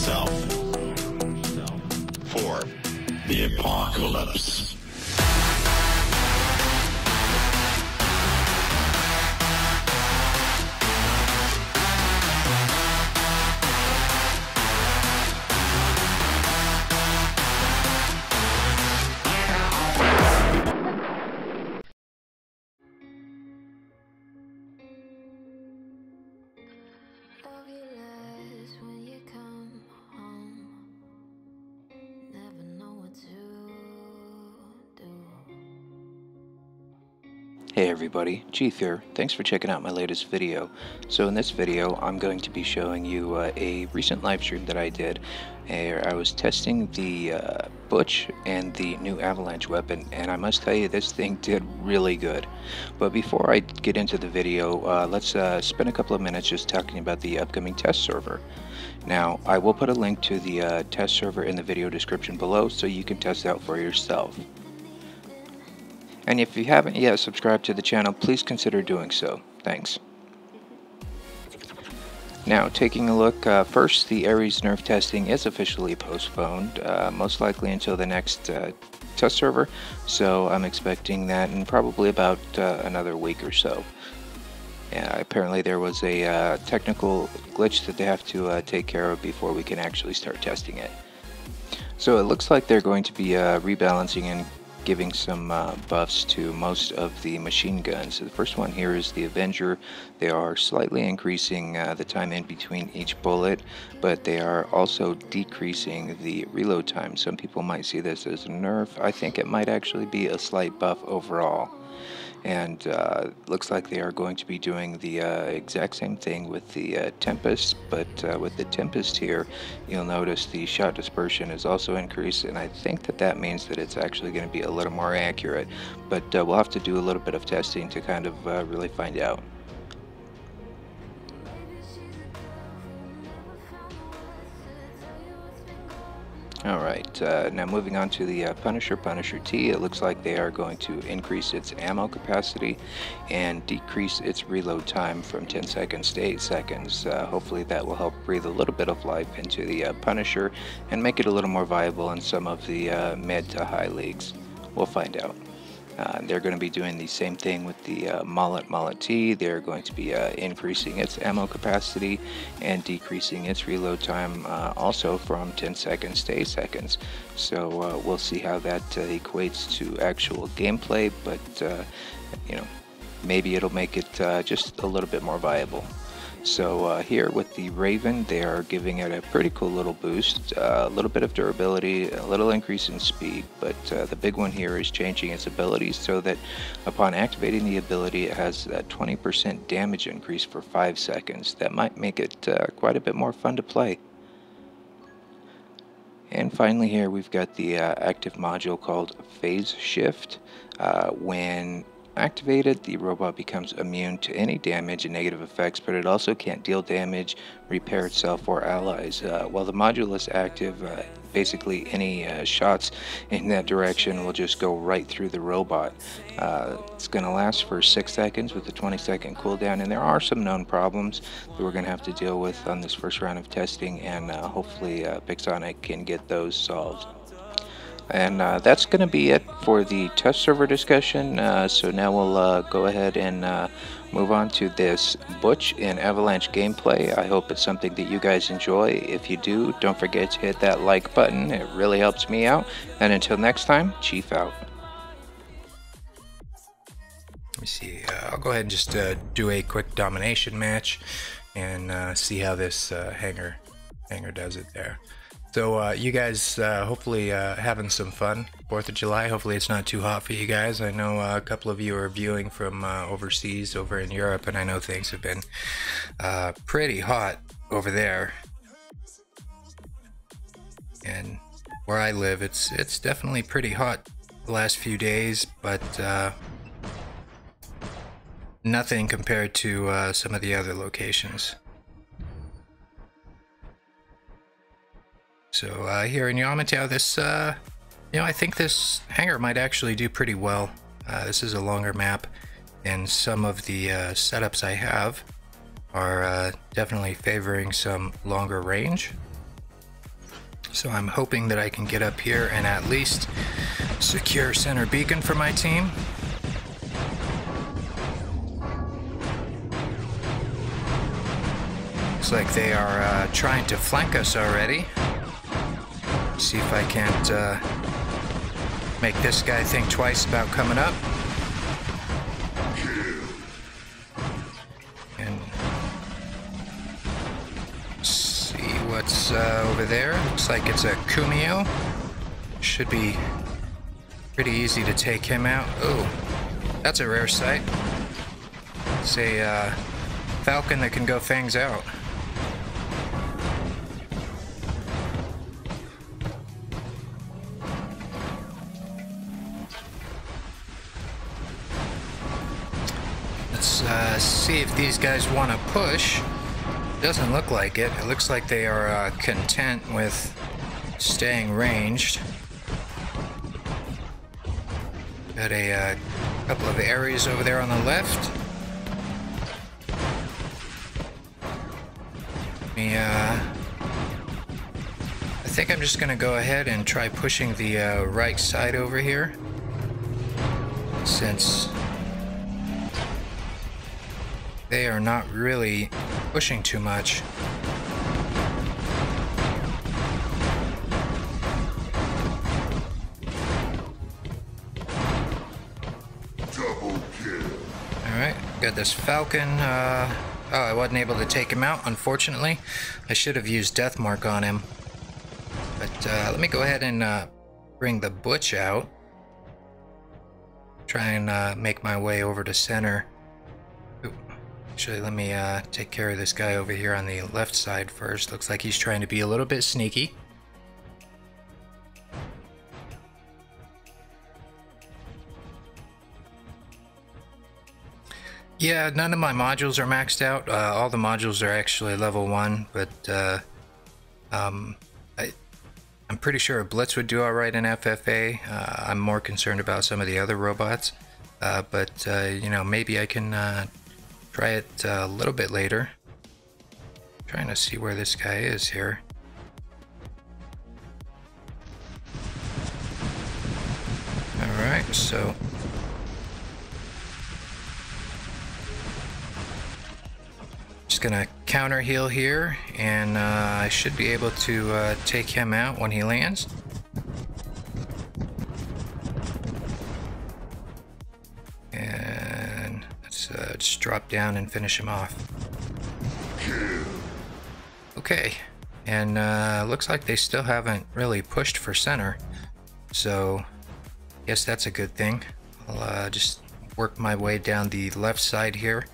yourself for the apocalypse. Hey everybody, Chief here. Thanks for checking out my latest video. So in this video, I'm going to be showing you a recent live stream that I did. I was testing the Butch and the new Avalanche weapon, and I must tell you, this thing did really good. But before I get into the video, let's spend a couple of minutes just talking about the upcoming test server. Now, I will put a link to the test server in the video description below so you can test it out for yourself. And if you haven't yet subscribed to the channel, please consider doing so. Thanks. Now, taking a look, first, the Ares nerf testing is officially postponed, most likely until the next test server, so I'm expecting that in probably about another week or so. Apparently there was a technical glitch that they have to take care of before we can actually start testing it. So it looks like they're going to be rebalancing and giving some buffs to most of the machine guns. So the first one here is the Avenger. They are slightly increasing the time in between each bullet, but they are also decreasing the reload time. Some people might see this as a nerf. I think it might actually be a slight buff overall. And looks like they are going to be doing the exact same thing with the Tempest, but with the Tempest here, you'll notice the shot dispersion is also increased, and I think that that means that it's actually going to be a little more accurate, but we'll have to do a little bit of testing to kind of really find out. Alright, now moving on to the Punisher T, it looks like they are going to increase its ammo capacity and decrease its reload time from 10 seconds to 8 seconds. Hopefully that will help breathe a little bit of life into the Punisher and make it a little more viable in some of the mid to high leagues. We'll find out. They're going to be doing the same thing with the Mullet T. They're going to be increasing its ammo capacity and decreasing its reload time also from 10 seconds to 8 seconds. So we'll see how that equates to actual gameplay, but you know, maybe it'll make it just a little bit more viable. So here with the Raven, they are giving it a pretty cool little boost, a little bit of durability, a little increase in speed, but the big one here is changing its abilities so that upon activating the ability, it has a 20% damage increase for 5 seconds. That might make it quite a bit more fun to play. And finally here we've got the active module called Phase Shift. When activated, the robot becomes immune to any damage and negative effects, but it also can't deal damage, repair itself, or allies. While the module is active, basically any shots in that direction will just go right through the robot. It's going to last for 6 seconds with a 20-second cooldown, and there are some known problems that we're going to have to deal with on this first round of testing, and hopefully Pixonic can get those solved. And that's going to be it for the test server discussion. So now we'll go ahead and move on to this Butch and Avalanche gameplay. I hope it's something that you guys enjoy. If you do, don't forget to hit that like button. It really helps me out. And until next time, Chief out. Let me see. I'll go ahead and just do a quick domination match and see how this hanger does it there. So you guys hopefully having some fun 4th of July. Hopefully it's not too hot for you guys. I know a couple of you are viewing from overseas over in Europe, and I know things have been pretty hot over there. And where I live, it's definitely pretty hot the last few days, but nothing compared to some of the other locations. So here in Yamato, this, I think this hangar might actually do pretty well. This is a longer map, and some of the setups I have are definitely favoring some longer range. So I'm hoping that I can get up here and at least secure center beacon for my team. Looks like they are trying to flank us already. See if I can't make this guy think twice about coming up. And see what's over there. Looks like it's a Kumio. Should be pretty easy to take him out. Oh, that's a rare sight. It's a Falcon that can go fangs out. Let's see if these guys want to push. Doesn't look like it. It looks like they are content with staying ranged. Got a couple of Ares over there on the left. I think I'm just gonna go ahead and try pushing the right side over here, since they are not really pushing too much. Alright, got this Falcon. Oh, I wasn't able to take him out, unfortunately. I should have used Death Mark on him. But let me go ahead and bring the Butch out. Try and make my way over to center. Ooh. Actually, let me take care of this guy over here on the left side first. Looks like he's trying to be a little bit sneaky. Yeah, none of my modules are maxed out. All the modules are actually level 1, but I'm pretty sure a Blitz would do alright in FFA. I'm more concerned about some of the other robots, but you know, maybe I can try it a little bit later. Trying to see where this guy is here. Alright, so just gonna counter heal here, and I should be able to take him out when he lands. And let's just drop down and finish him off. Okay, and looks like they still haven't really pushed for center, so I guess that's a good thing. I'll just work my way down the left side here.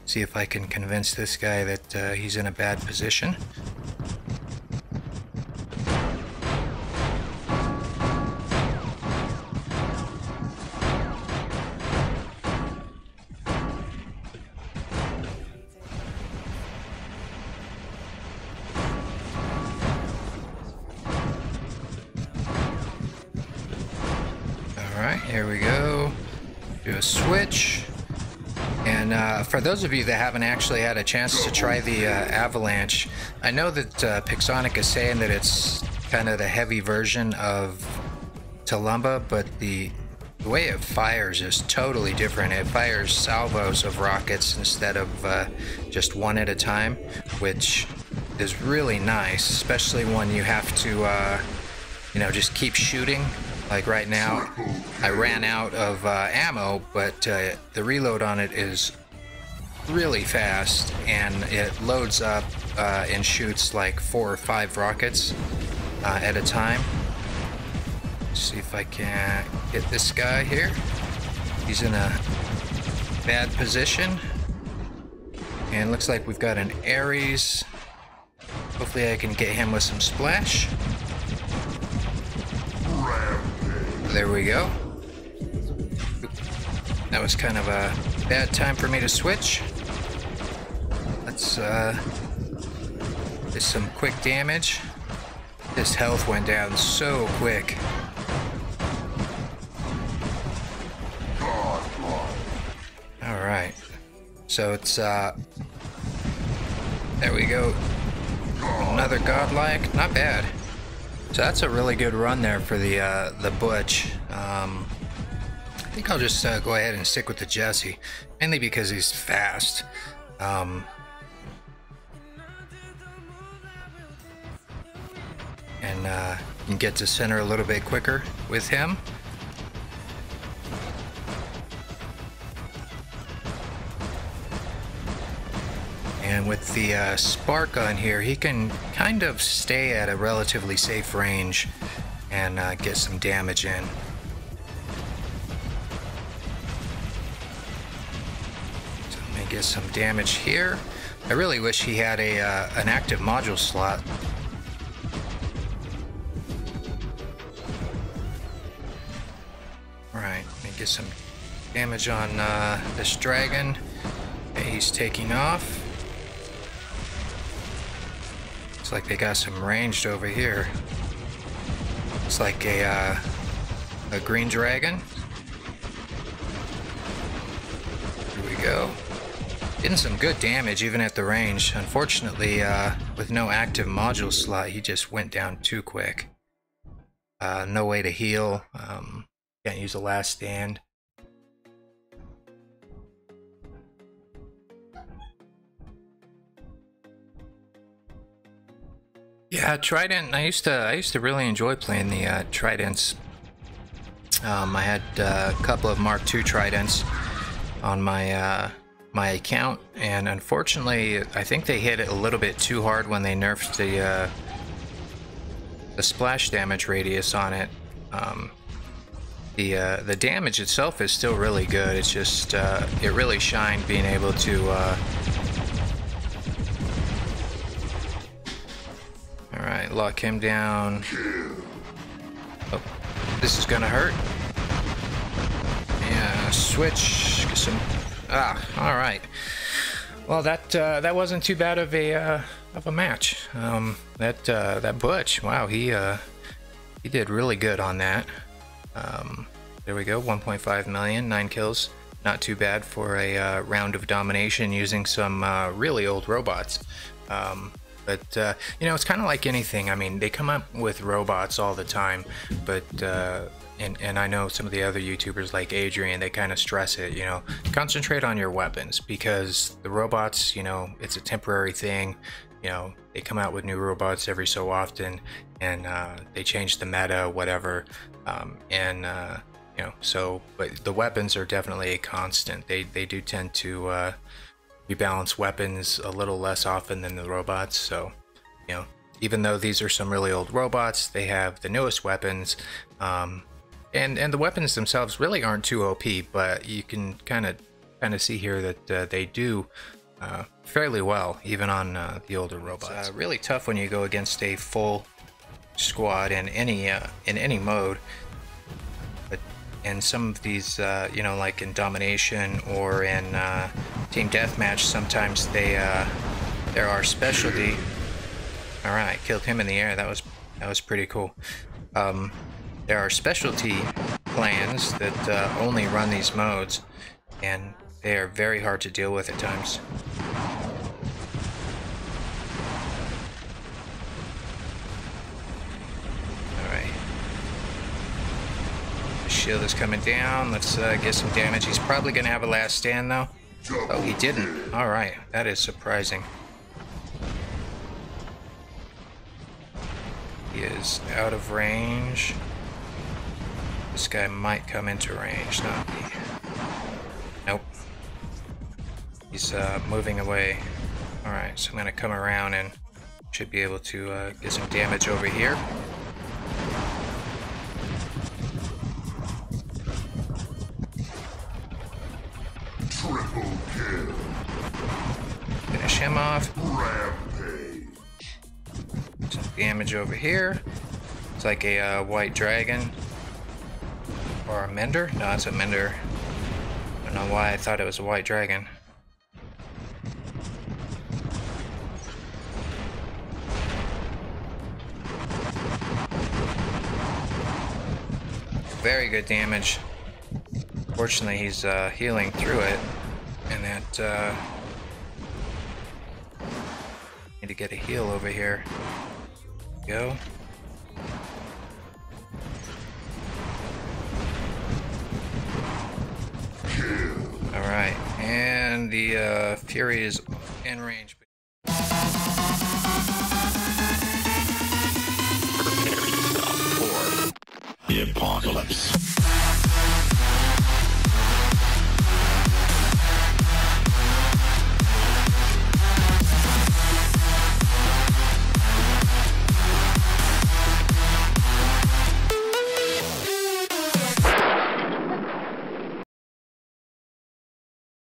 See if I can convince this guy that he's in a bad position. Alright, here we go. Do a switch. And for those of you that haven't actually had a chance to try the Avalanche, I know that Pixonic is saying that it's kind of the heavy version of Tulumba, but the way it fires is totally different. It fires salvos of rockets instead of just one at a time, which is really nice, especially when you have to, you know, just keep shooting. Like right now, I ran out of ammo, but the reload on it is really fast, and it loads up and shoots like 4 or 5 rockets at a time. Let's see if I can get this guy here. He's in a bad position, and looks like we've got an Ares. Hopefully I can get him with some splash. There we go. That was kind of a bad time for me to switch. Let's do some quick damage. His health went down so quick. Alright. So it's there we go. Another godlike. Not bad. So that's a really good run there for the Butch. I think I'll just go ahead and stick with the Jesse, mainly because he's fast. And you can get to center a little bit quicker with him. And with the spark on here, he can kind of stay at a relatively safe range and get some damage in. So let me get some damage here. I really wish he had an active module slot. Alright, let me get some damage on this dragon. Okay, he's taking off. Looks like they got some ranged over here. It's like a green dragon. Here we go. Getting some good damage even at the range. Unfortunately, with no active module slot, he just went down too quick. No way to heal. Can't use a last stand. Yeah, Trident. I used to really enjoy playing the Tridents. I had a couple of Mark II Tridents on my my account, and unfortunately, I think they hit it a little bit too hard when they nerfed the splash damage radius on it. The damage itself is still really good. It's just it really shined being able to. Alright, lock him down. Oh, this is gonna hurt. Yeah, switch. Get some. Alright. Well, that wasn't too bad of a match. That Butch, wow, he did really good on that. There we go, 1.5 million, 9 kills. Not too bad for a round of domination using some really old robots. But you know, it's kind of like anything. I mean, they come up with robots all the time, but and I know some of the other YouTubers like Adrian, they kind of stress it, you know, concentrate on your weapons, because the robots, you know, it's a temporary thing. You know, they come out with new robots every so often, and they change the meta, whatever, you know, so, but the weapons are definitely a constant. They do tend to rebalance weapons a little less often than the robots. So, you know, even though these are some really old robots, they have the newest weapons, and the weapons themselves really aren't too OP, but you can kind of see here that they do fairly well even on the older robots. It's really tough when you go against a full squad in any mode. And some of these, you know, like in domination or in team deathmatch, sometimes there are specialty. All right, killed him in the air. That was pretty cool. There are specialty clans that only run these modes, and they are very hard to deal with at times. Shield is coming down. Let's get some damage. He's probably going to have a last stand, though. Oh, he didn't. All right. That is surprising. He is out of range. This guy might come into range. No. Nope. He's moving away. All right. So I'm going to come around and should be able to get some damage over here. Finish him off. Some damage over here. It's like a white dragon. Or a mender? No, it's a mender. I don't know why I thought it was a white dragon. Very good damage. Fortunately, he's healing through it, and that need to get a heal over here. Go. and the Fury is in range. The apocalypse.